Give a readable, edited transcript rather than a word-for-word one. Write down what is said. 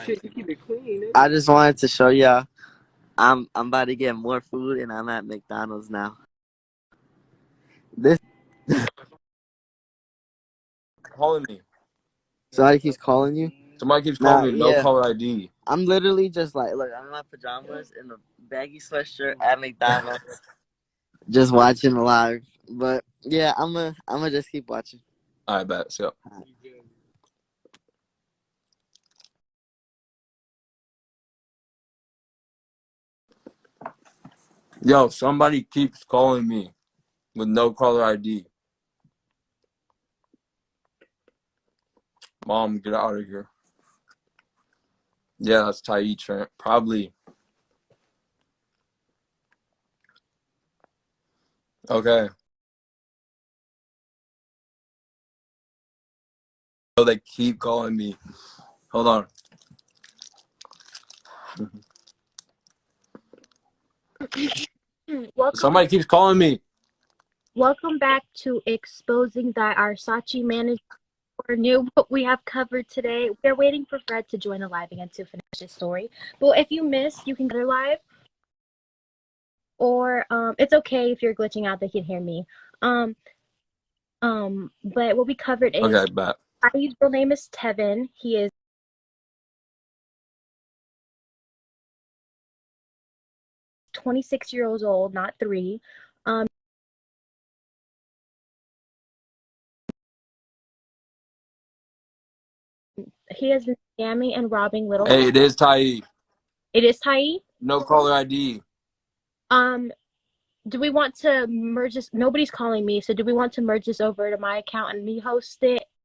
Shit, you keep it clean, nigga. I just wanted to show y'all I'm about to get more food and I'm at McDonald's now. This Calling me. somebody keeps calling you? Somebody keeps Nah, calling me. No yeah. caller ID. I'm literally just like, look, I'm in my pajamas in a baggy sweatshirt at McDonald's, just watching live. But yeah, I'm gonna just keep watching. I bet. So. Yo, somebody keeps calling me with no caller ID. Mom, get out of here. Yeah, that's Tyee, Trent. Probably. Okay. So they keep calling me. Hold on. Somebody keeps calling me. Welcome back to Exposing That Our Sachi Manager knew what we have covered today. We're waiting for Fred to join the live again to finish his story. But if you missed, you can go to live. Or it's okay if you're glitching out, they can hear me. But what we covered is Okay, bet. Tyee's real name is Tevin. He is 26 years old, not 3. He has been scamming and robbing little Hey, kids. it is Tyee. It is Tyee. No caller ID. Do we want to merge this? Nobody's calling me, so do we want to merge this over to my account and me host it?